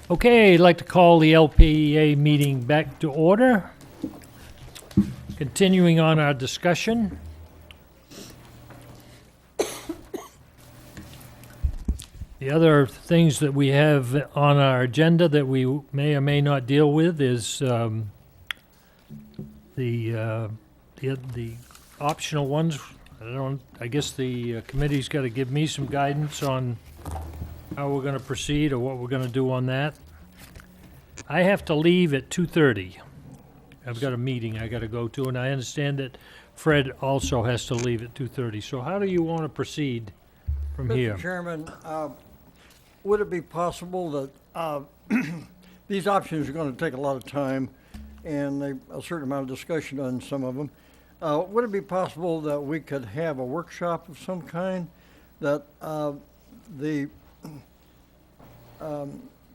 Okay, I'd like to call the LPA meeting back to order. Continuing on our discussion. The other things that we have on our agenda that we may or may not deal with is the optional ones. I guess the committee's got to give me some guidance on how we're going to proceed or what we're going to do on that. I have to leave at 2:30. I've got a meeting I got to go to, and I understand that Fred also has to leave at 2:30. So how do you want to proceed from here? Mr. Chairman, would it be possible that these options are going to take a lot of time and a certain amount of discussion on some of them? Would it be possible that we could have a workshop of some kind that the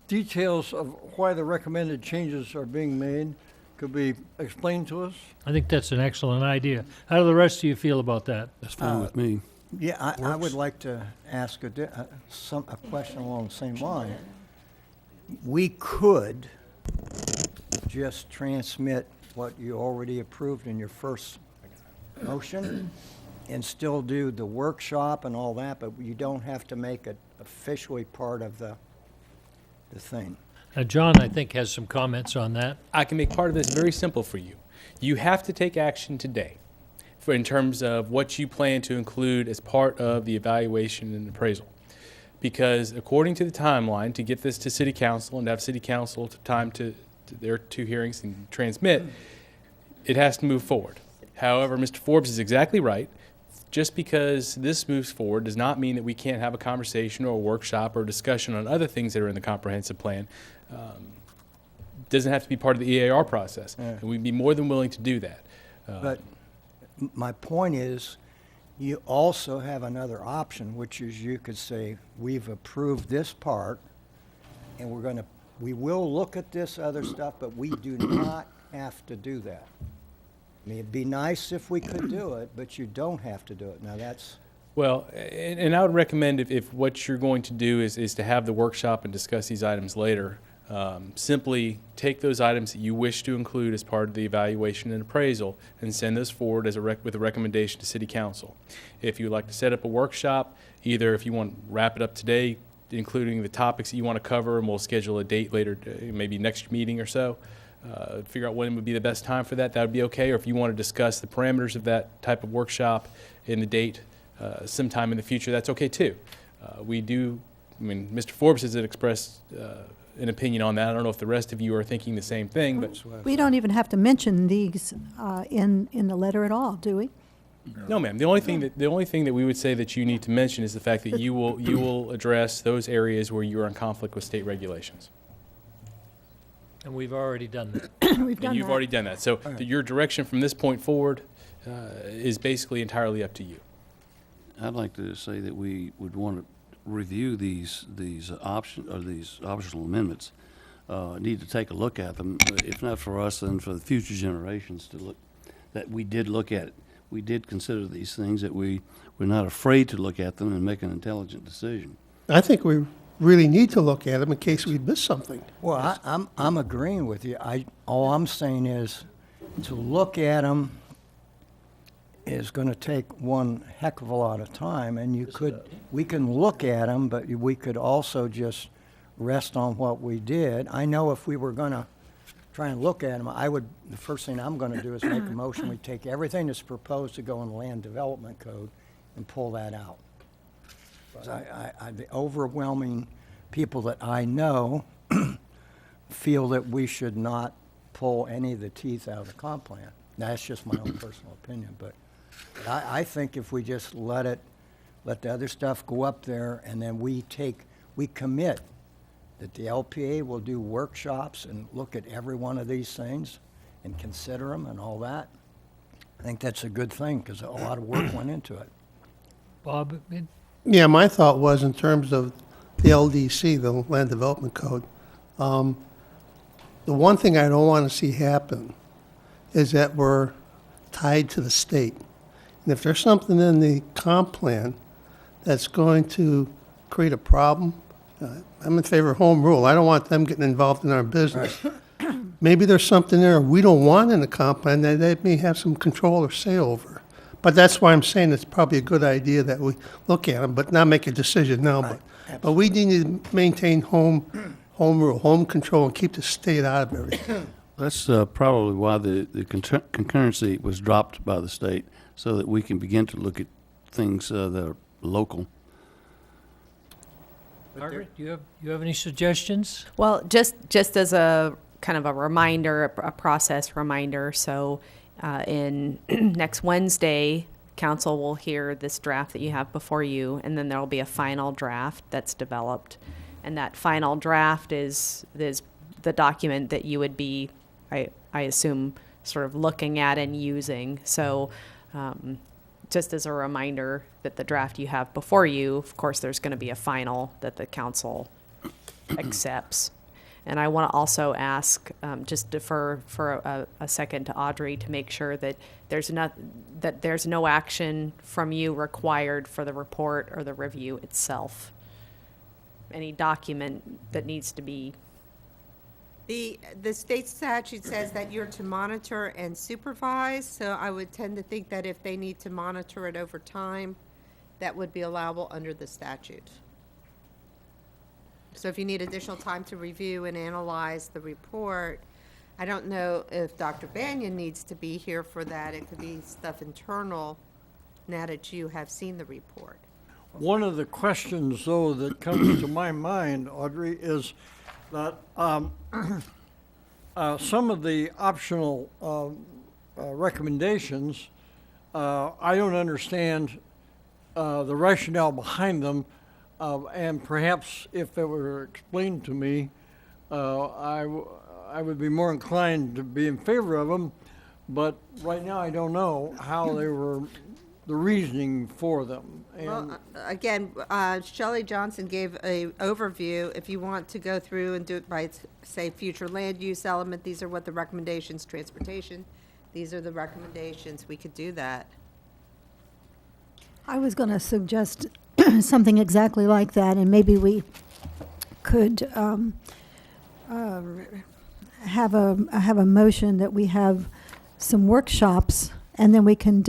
details of why the recommended changes are being made could be explained to us? I think that's an excellent idea. How do the rest of you feel about that? That's fine with me. Yeah, I would like to ask a question along the same line. We could just transmit what you already approved in your first motion and still do the workshop and all that, but you don't have to make it officially part of the thing. John, I think, has some comments on that. I can make part of this very simple for you. You have to take action today in terms of what you plan to include as part of the evaluation and appraisal. Because according to the timeline, to get this to City Council and to have City Council time to their two hearings and transmit, it has to move forward. However, Mr. Forbes is exactly right. Just because this moves forward does not mean that we can't have a conversation or a workshop or a discussion on other things that are in the comprehensive plan. Doesn't have to be part of the EAR process. Yeah. And we'd be more than willing to do that. But my point is, you also have another option, which is you could say, we've approved this part, and we will look at this other stuff, but we do not have to do that. I mean, it'd be nice if we could do it, but you don't have to do it. Now, that's... Well, and I would recommend if what you're going to do is to have the workshop and discuss these items later, simply take those items that you wish to include as part of the evaluation and appraisal and send those forward as with a recommendation to City Council. If you'd like to set up a workshop, either if you want to wrap it up today, including the topics that you want to cover, and we'll schedule a date later, maybe next meeting or so, figure out when would be the best time for that, that would be okay. Or if you want to discuss the parameters of that type of workshop and the date sometime in the future, that's okay too. Mr. Forbes has expressed an opinion on that. I don't know if the rest of you are thinking the same thing, but We don't even have to mention these in the letter at all, do we? no, ma'am. The only thing that we would say that you need to mention is the fact that you will address those areas where you are in conflict with state regulations. And we've already done that. We've done And you've that. already done that. So your direction from this point forward is basically entirely up to you. I'd like to say that we would want to review these optional amendments. Need to take a look at them, if not for us, then for the future generations to look, that we did look at it. We did consider these things, that we're not afraid to look at them and make an intelligent decision. I think we really need to look at them in case we miss something. Well, I'm agreeing with you. All I'm saying is, to look at them is going to take one heck of a lot of time, and we can look at them, but we could also just rest on what we did. I know if we were going to try and look at them, the first thing I'm going to do is make a motion, we take everything that's proposed to go in the land development code and pull that out. The overwhelming people that I know feel that we should not pull any of the teeth out of the comp plan. That's just my own personal opinion, but I think if we just let the other stuff go up there, and then we commit that the LPA will do workshops and look at every one of these things and consider them and all that, I think that's a good thing, because a lot of work went into it. Bob, Yeah, my thought was in terms of the LDC, the Land Development Code, the one thing I don't want to see happen is that we're tied to the state. And if there's something in the comp plan that's going to create a problem, I'm in favor of home rule. I don't want them getting involved in our business. Maybe there's something there we don't want in the comp plan that they may have some control or say over. But that's why I'm saying it's probably a good idea that we look at them, but not make a decision now. But we need to maintain home rule, home control, and keep the state out of everything. That's probably why the concurrency was dropped by the state, so that we can begin to look at things that are local. Margaret, you have any suggestions? Well, just as a kind of a reminder, a process reminder, so in next Wednesday, council will hear this draft that you have before you, and then there'll be a final draft that's developed. And that final draft is the document that you would be, I assume, sort of looking at and using. So just as a reminder that the draft you have before you, of course, there's going to be a final that the council accepts. And I want to also ask, just defer for a second to Audrey to make sure that there's no action from you required for the report or the review itself. Any document that needs to be. The state statute says that you're to monitor and supervise, so I would tend to think that if they need to monitor it over time, that would be allowable under the statute. So if you need additional time to review and analyze the report, I don't know if Dr. Banyan needs to be here for that. It could be stuff internal now that you have seen the report. One of the questions, though, that comes to my mind, Audrey, is that some of the optional recommendations, I don't understand the rationale behind them, and perhaps if it were explained to me, I would be more inclined to be in favor of them, but right now I don't know how they were, the reasoning for them. And Well, again, Shelley Johnson gave a overview. If you want to go through and do it by, say, future land use element, these are what the recommendations, transportation, these are the recommendations, we could do that. I was going to suggest something exactly like that, and maybe we could have a motion that we have some workshops, and then we can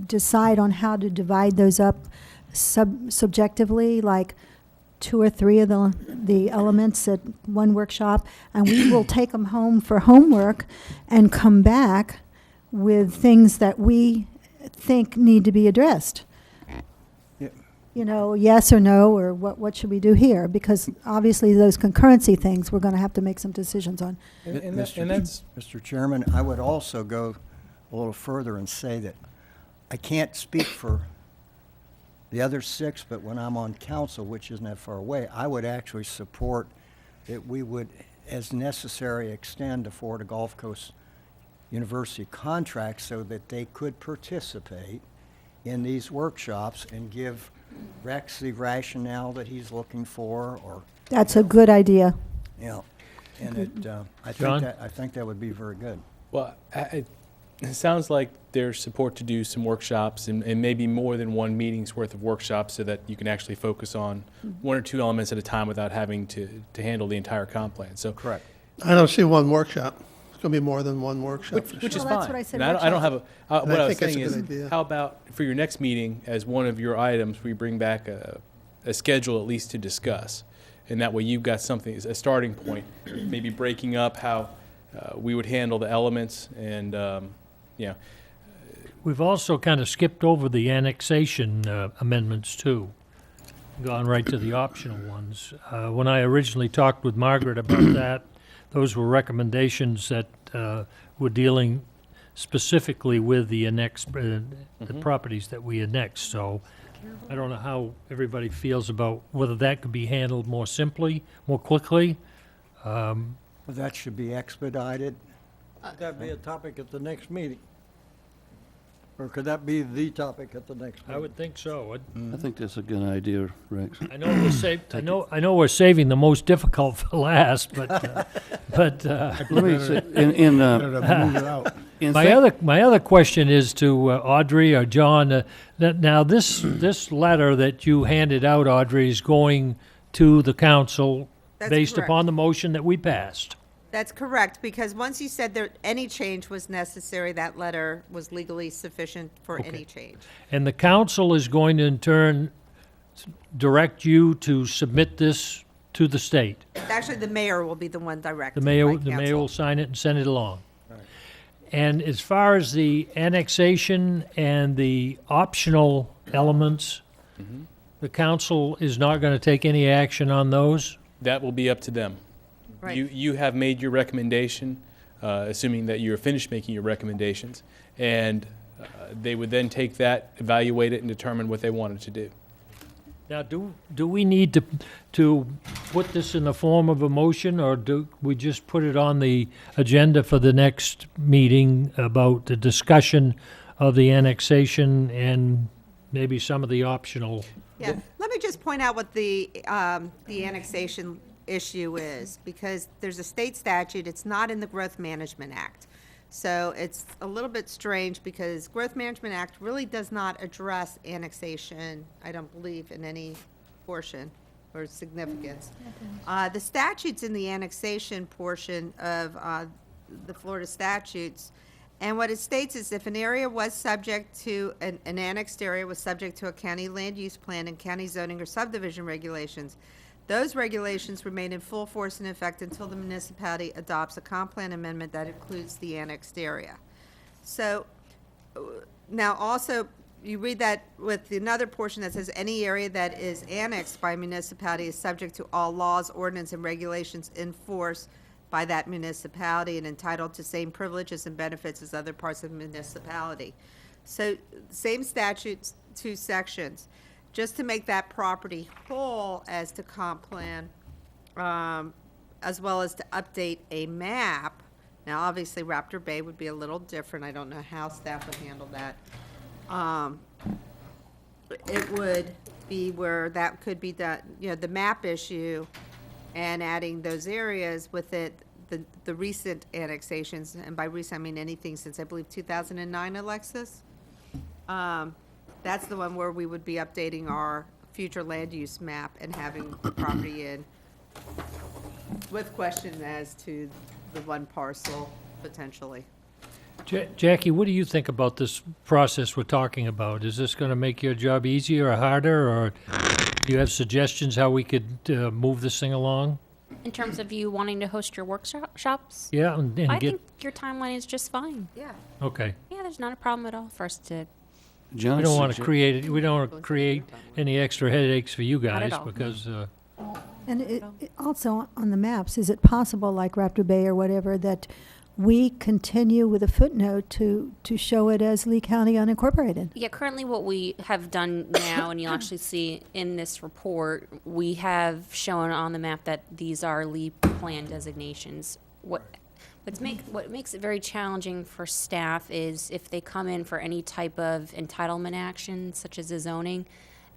decide on how to divide those up subjectively, like 2 or 3 of the elements at one workshop, and we will take them home for homework and come back with things that we think need to be addressed. You know, yes or no, or what should we do here? Because obviously those concurrency things, we're going to have to make some decisions on. And that's Mr. Chairman, I would also go a little further and say that I can't speak for the other 6, but when I'm on council, which isn't that far away, I would actually support that we would, as necessary, extend the Florida Gulf Coast University contract so that they could participate in these workshops and give Rex the rationale that he's looking for, or, That's a good idea. you know, and John? I think that would be very good. Well, it sounds like there's support to do some workshops and maybe more than one meeting's worth of workshops so that you can actually focus on 1 or 2 elements at a time without having to handle the entire comp plan. So, Correct. I don't see one workshop. It's going to be more than one workshop. which is Well, that's fine. what I said, And I don't have a, And what I I was think that's saying a is, good idea. how about for your next meeting, as one of your items, we bring back a schedule at least to discuss. And that way you've got something, as a starting point, maybe breaking up how we would handle the elements and, you know, We've also kind of skipped over the annexation amendments, too, gone right to the optional ones. When I originally talked with Margaret about that, those were recommendations that were dealing specifically with the annexed, the properties that we annexed. So I don't know how everybody feels about whether that could be handled more simply, more quickly. Well, that should be expedited. could that be a topic at the next meeting? Or could that be the topic at the next meeting? I would think so. I think that's a good idea, Rex. I know I know we're saving the most difficult for last, but Let me say, in my other question is to Audrey or John. Now this letter that you handed out, Audrey, is going to the council That's based correct. upon the motion that we passed. That's correct, because once you said that any change was necessary, that letter was legally sufficient for any change. And the council is going to in turn direct you to submit this to the state. Actually, the mayor will be the one The directed mayor, by the mayor council. will sign it and send it along. And as far as the annexation and the optional elements, the council is not going to take any action on those? That will be up to them. Right. You have made your recommendation, assuming that you're finished making your recommendations, and they would then take that, evaluate it, and determine what they wanted to do. Now, do we need to put this in the form of a motion, or do we just put it on the agenda for the next meeting about the discussion of the annexation and maybe some of the optional? Yeah, let me just point out what the annexation issue is, because there's a state statute, it's not in the Growth Management Act. So it's a little bit strange, because Growth Management Act really does not address annexation, I don't believe, in any portion or significance. The statutes in the annexation portion of the Florida statutes, and what it states is if an area was subject to, an annexed area was subject to a county land use plan and county zoning or subdivision regulations, those regulations remain in full force and effect until the municipality adopts a comp plan amendment that includes the annexed area. So, now also, you read that with another portion that says any area that is annexed by a municipality is subject to all laws, ordinance, and regulations in force by that municipality and entitled to same privileges and benefits as other parts of the municipality. So, same statutes, two sections. Just to make that property whole as to comp plan, as well as to update a map. Now, obviously, Raptor Bay would be a little different. I don't know how staff would handle that. It would be where that could be done, the map issue and adding those areas with it, the recent annexations, and by recent, I mean anything since, I believe, 2009, Alexis? That's the one where we would be updating our future land use map and having the property in with question as to the one parcel potentially. Jackie, what do you think about this process we're talking about? Is this going to make your job easier or harder, or do you have suggestions how we could move this thing along? In terms of you wanting to host your workshops? Yeah, and I get, think your timeline is just fine. Yeah. okay. Yeah, there's not a problem at all for us to. John We don't want to sugge- we don't want to create any extra headaches for you Not at guys, all. because, And also on the maps, is it possible, like Raptor Bay or whatever, that we continue with a footnote to show it as Lee County unincorporated? Yeah, currently what we have done now, and you'll actually see in this report, we have shown on the map that these are Lee plan designations. What makes it very challenging for staff is if they come in for any type of entitlement action, such as a zoning,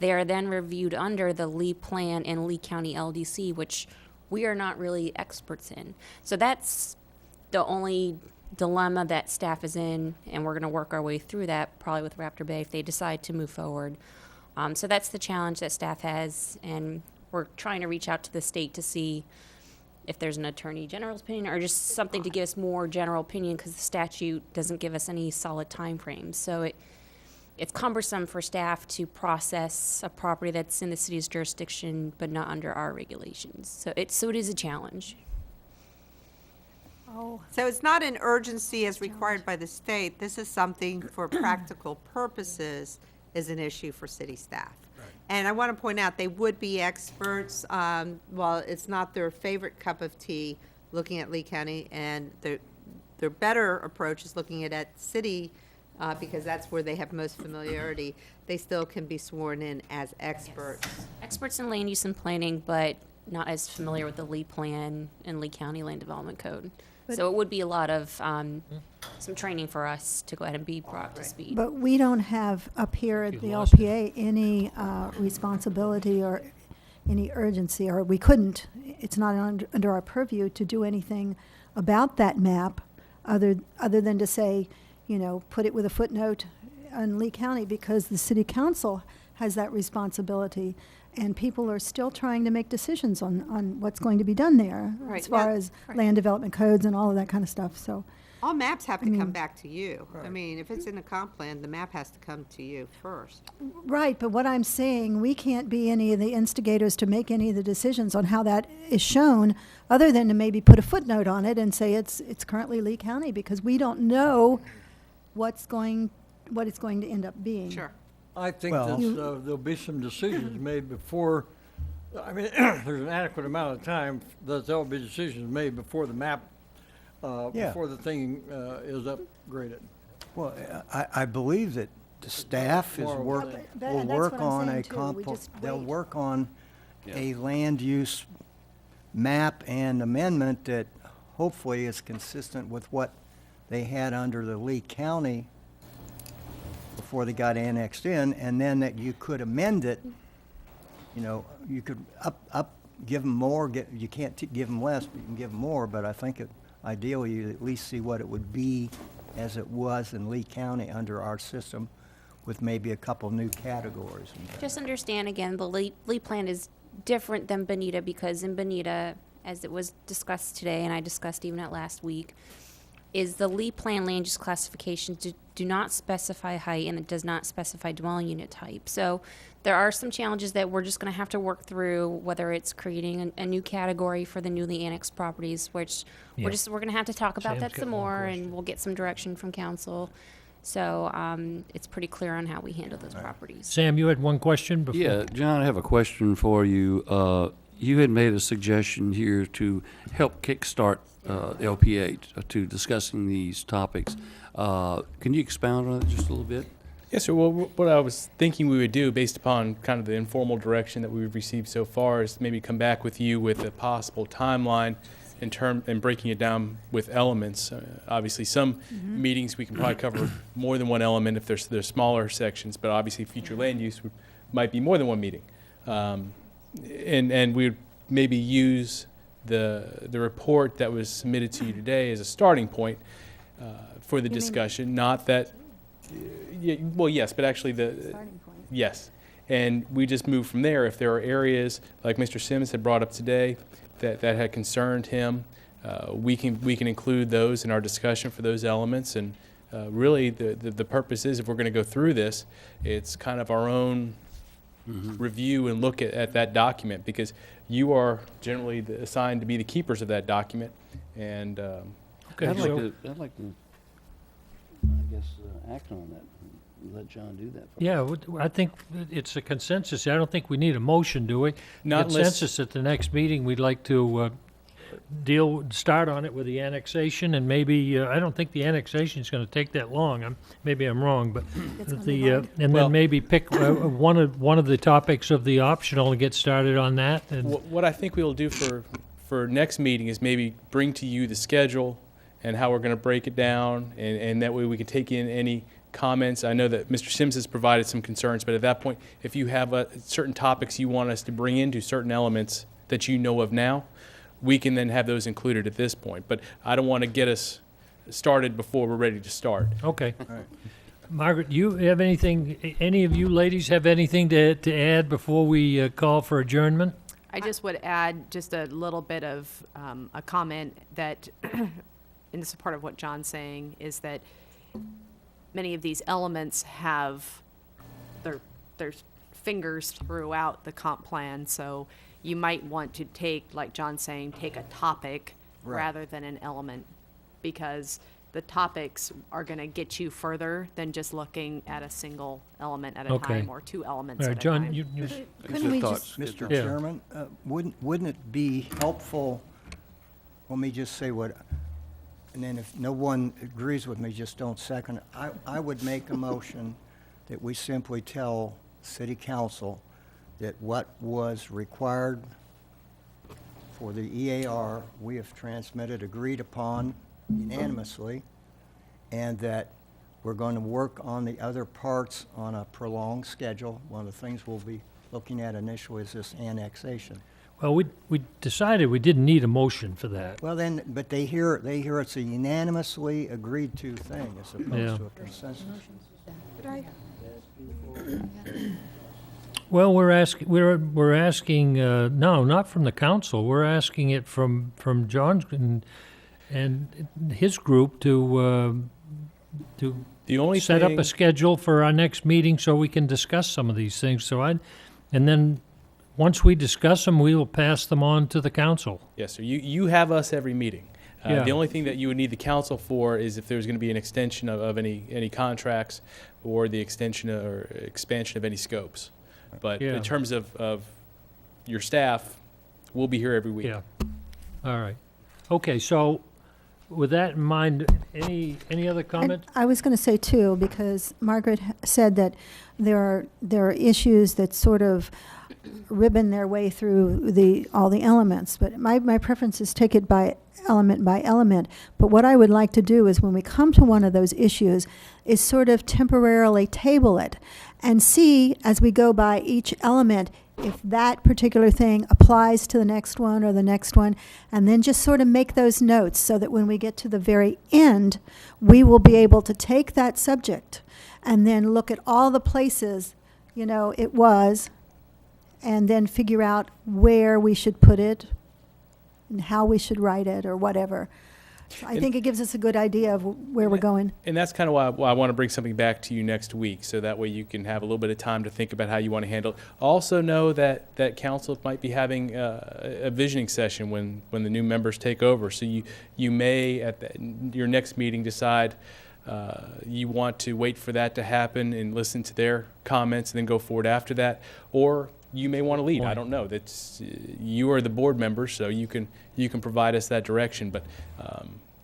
they are then reviewed under the Lee plan and Lee County LDC, which we are not really experts in. So that's the only dilemma that staff is in, and we're going to work our way through that, probably with Raptor Bay, if they decide to move forward. So that's the challenge that staff has, and we're trying to reach out to the state to see if there's an attorney general's opinion or just something to give us more general opinion, because the statute doesn't give us any solid timeframes. So it's cumbersome for staff to process a property that's in the city's jurisdiction but not under our regulations. So it is a challenge. So it's not an urgency as required by the state. This is something for practical purposes is an issue for city staff. And I want to point out, they would be experts, while it's not their favorite cup of tea, looking at Lee County, and their better approach is looking at city, because that's where they have most familiarity. They still can be sworn in as experts. Experts in land use and planning, but not as familiar with the Lee Plan and Lee County Land Development Code. So it would be a lot of some training for us to go ahead and be brought up to speed. But we don't have up here at You the lost it. LPA any responsibility or any urgency, or we couldn't. It's not under our purview to do anything about that map other than to say, put it with a footnote on Lee County, because the city council has that responsibility. and people are still trying to make decisions on what's going to be done there, Right, as far yeah, as right. land development codes and all of that kind of stuff, so. All maps have to I come mean- back to you. I mean, if it's in a comp plan, the map has to come to you first. Right, but what I'm saying, we can't be any of the instigators to make any of the decisions on how that is shown, other than to maybe put a footnote on it and say it's currently Lee County, because we don't know what it's going to end up being. Sure. I think Well- that there'll be some decisions made before, I mean, there's an adequate amount of time that there'll be decisions made before the map, Yeah. before the thing is upgraded. Well, I believe that the staff is Tomorrow, work, I think. But will that's work what I'm on saying a too, we just they'll wait. work on Yeah. a land use map and amendment that hopefully is consistent with what they had under the Lee County before they got annexed in, and then that you could amend it, you know, you could give them more, you can't give them less, but you can give them more, but I think ideally you at least see what it would be as it was in Lee County under our system with maybe a couple new categories. and things. Just understand again, the Lee plan is different than Bonita because in Bonita, as it was discussed today, and I discussed even at last week, is the Lee plan land use classifications do not specify height and it does not specify dwelling unit type. So there are some challenges that we're just going to have to work through, whether it's creating a new category for the newly annexed properties, which Yeah. we're going to have to talk about Sam's that got some one more, question. and we'll get some direction from council. So it's pretty clear on how we handle those properties. Sam, you had one question before? Yeah, John, I have a question for you. You had made a suggestion here to help kickstart LPA to discussing these topics. Can you expound on it just a little bit? Yes, sir. Well, what I was thinking we would do, based upon kind of the informal direction that we've received so far, is maybe come back with you with a possible timeline and breaking it down with elements. Obviously, some meetings we can probably cover more than one element if there's smaller sections, but obviously future land use might be more than one meeting. And we'd maybe use the report that was submitted to you today as a starting point for the mean- discussion. Not that, well, yes, but actually Starting point. yes. And we just move from there. If there are areas, like Mr. Sims had brought up today, that had concerned him, we can include those in our discussion for those elements. And really, the purpose is, if we're going to go through this, it's kind of our own review and look at that document, because you are generally assigned to be the keepers of that document. And Okay, I'd so- like to, I guess, act on that. Let John do that. For Yeah, I think it's a consensus. I don't think we need a motion, do we? Not unless- Consensus at the next meeting, we'd like to start on it with the annexation, and maybe, I don't think the annexation is going to take that long. Maybe I'm wrong, but It's gonna be hard. and Well- then maybe pick one of the topics of the optional and get started on that. And what I think we'll do for next meeting is maybe bring to you the schedule and how we're going to break it down, and that way we can take in any comments. I know that Mr. Sims has provided some concerns, but at that point, if you have certain topics you want us to bring into certain elements that you know of now, we can then have those included at this point. But I don't want to get us started before we're ready to start. Okay. Margaret, you have anything, any of you ladies have anything to add before we call for adjournment? I just would add just a little bit of a comment that, in support of what John's saying, is that many of these elements have their fingers throughout the comp plan. So you might want to take, like John's saying, take a topic rather than an element, because the topics are going to get you further than just looking at a single element at a Okay. time, or two elements All at right, a John, time. you, Couldn't we thoughts. just, Good Mr. Yeah. Chairman, wouldn't it be helpful, let me just say what, and then if no one agrees with me, just don't second it. I would make a motion that we simply tell City Council that what was required for the EAR, we have transmitted, agreed upon unanimously, and that we're going to work on the other parts on a prolonged schedule. One of the things we'll be looking at initially is this annexation. well, we decided we didn't need a motion for that. Well, then, but they hear it's a unanimously agreed to thing as Yeah. opposed to a consensus. Well, we're asking, no, not from the council. We're asking it from John and his group to The only set up thing- a schedule for our next meeting so we can discuss some of these things. And then, once we discuss them, we will pass them on to the council. Yes, sir. You have us every meeting. Yeah. The only thing that you would need the council for is if there's going to be an extension of any contracts or the extension or expansion of any scopes. But Yeah. in terms of your staff, we'll be here every week. Yeah. All right. Okay, so with that in mind, any other And comment? I was going to say too, because Margaret said that there are issues that sort of ribbon their way through all the elements, but my preference is take it by element. But what I would like to do is when we come to one of those issues is sort of temporarily table it and see as we go by each element if that particular thing applies to the next one or the next one, and then just sort of make those notes so that when we get to the very end, we will be able to take that subject and then look at all the places, it was, and then figure out where we should put it and how we should write it or whatever. So I think it gives us a good idea of where we're going. And that's kind of why I want to bring something back to you next week, so that way you can have a little bit of time to think about how you want to handle it. Also know that council might be having a visioning session when the new members take over. So you may, at your next meeting, decide you want to wait for that to happen and listen to their comments and then go forward after that. Or you may want to lead. I don't know. That's you are the board members, so you can provide us that direction. But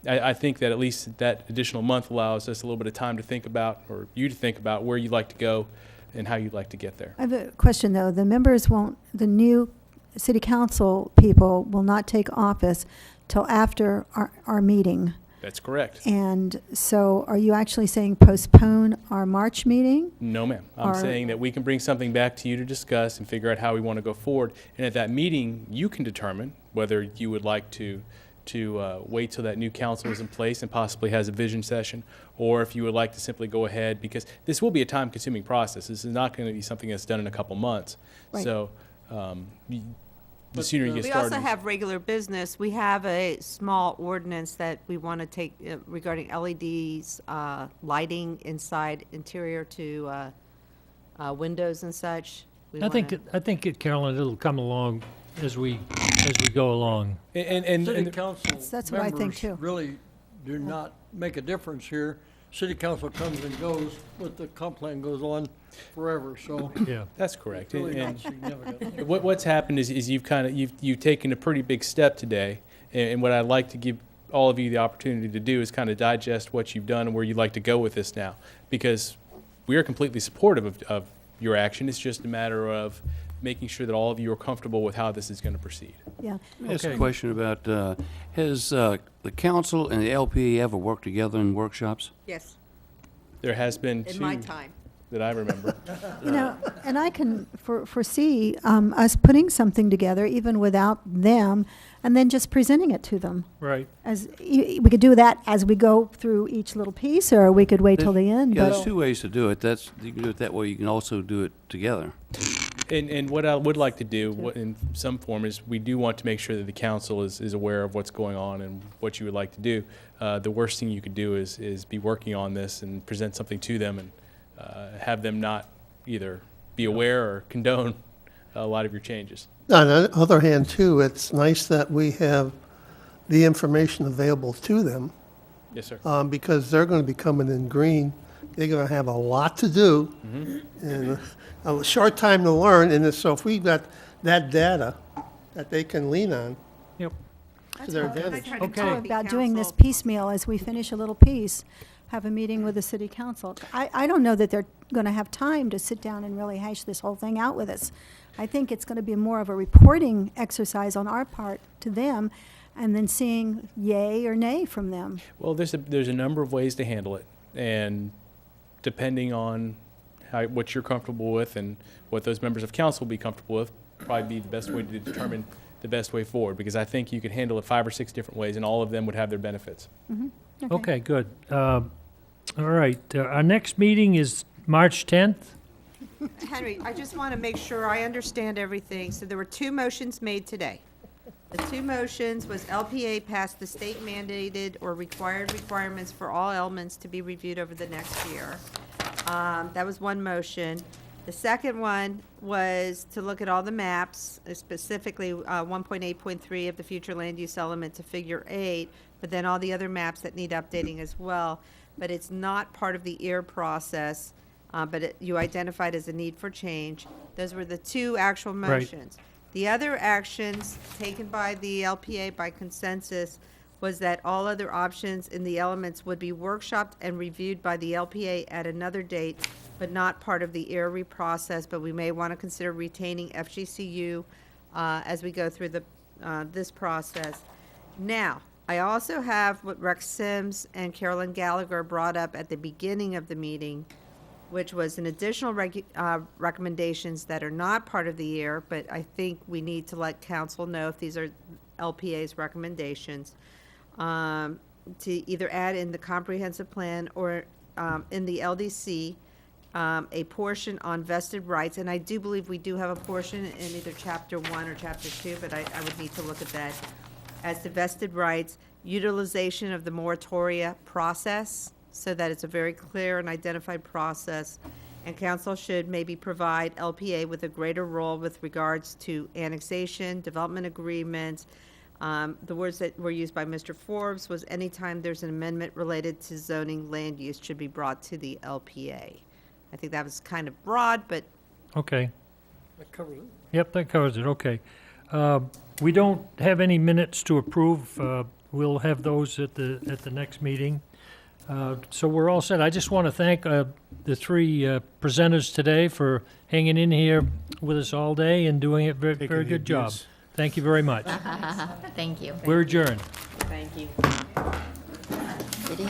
I think that at least that additional month allows us a little bit of time to think about, or you to think about where you'd like to go and how you'd like to get there. I have a question, though. The new city council people will not take office till after our meeting. That's correct. And so are you actually saying postpone our March meeting? No, ma'am. I'm Or- saying that we can bring something back to you to discuss and figure out how we want to go forward. And at that meeting, you can determine whether you would like to wait till that new council is in place and possibly has a vision session, or if you would like to simply go ahead, because this will be a time-consuming process. This is not going to be something that's done in a couple months. Right. So the sooner you get We started. also have regular business. We have a small ordinance that we want to take regarding LEDs, lighting inside, interior to windows and such. We I think wanna- Carolyn, it'll come along as we go along. And City council That's what I think, members too. really do not make a difference here. City council comes and goes, but the comp plan goes on forever, so Yeah. that's correct. it's really And- not significant. What's happened is you've taken a pretty big step today, and what I'd like to give all of you the opportunity to do is kind of digest what you've done and where you'd like to go with this now, because we are completely supportive of your action. It's just a matter of making sure that all of you are comfortable with how this is going to proceed. Yeah. Let me ask a Okay. question about, has the council and the LPA ever worked together in workshops? Yes, There has been in two my time. that I remember. And I can foresee us putting something together even without them and then just presenting it to them. Right. We could do that as we go through each little piece, or we could wait till the end. Yeah, but- there's two ways to do it. You can do it that way. You can also do it together. And what I would like to do in some form is we do want to make sure that the council is aware of what's going on and what you would like to do. The worst thing you could do is be working on this and present something to them and have them not either be aware or condone a lot of your changes. On the other hand, too, it's nice that we have the information available to them, Yes, sir. because they're going to be coming in green. They're going to have a lot to do and a short time to learn. And so if we've got that data that they can lean on Yep. to their advantage. Okay. About doing this piecemeal as we finish a little piece, have a meeting with the city council. I don't know that they're going to have time to sit down and really hash this whole thing out with us. I think it's going to be more of a reporting exercise on our part to them, and then seeing yay or nay from them. Well, there's a number of ways to handle it, and depending on what you're comfortable with and what those members of council will be comfortable with, probably be the best way to determine the best way forward, because I think you could handle it 5 or 6 different ways, and all of them would have their benefits. Okay, good. All right, our next meeting is March 10th. Henry, I just want to make sure I understand everything. So there were two motions made today. The two motions was LPA passed the state mandated or required requirements for all elements to be reviewed over the next year. That was one motion. The second one was to look at all the maps, specifically 1.8.3 of the future land use element to figure 8, but then all the other maps that need updating as well. But it's not part of the EAR process, but you identified as a need for change. Those were the two actual Right. motions. The other actions taken by the LPA by consensus was that all other options in the elements would be workshopped and reviewed by the LPA at another date, but not part of the ERE process, but we may want to consider retaining FGCU as we go through this process. Now, I also have what Rex Sims and Carolyn Gallagher brought up at the beginning of the meeting, which was an additional recommendations that are not part of the EAR, but I think we need to let council know if these are LPA's recommendations, to either add in the comprehensive plan or in the LDC, a portion on vested rights, and I do believe we do have a portion in either chapter 1 or chapter 2, but I would need to look at that. As to vested rights, utilization of the moratoria process, so that it's a very clear and identified process. And council should maybe provide LPA with a greater role with regards to annexation, development agreements. The words that were used by Mr. Forbes was anytime there's an amendment related to zoning land use should be brought to the LPA. I think that was kind of broad, but Okay. That covers it. Yep, that covers it, okay. We don't have any minutes to approve. We'll have those at the next meeting. So we're all set. I just want to thank the three presenters today for hanging in here with us all day and doing it very, very good job. Thank you very much. Thank you. We're adjourned. thank you. Video.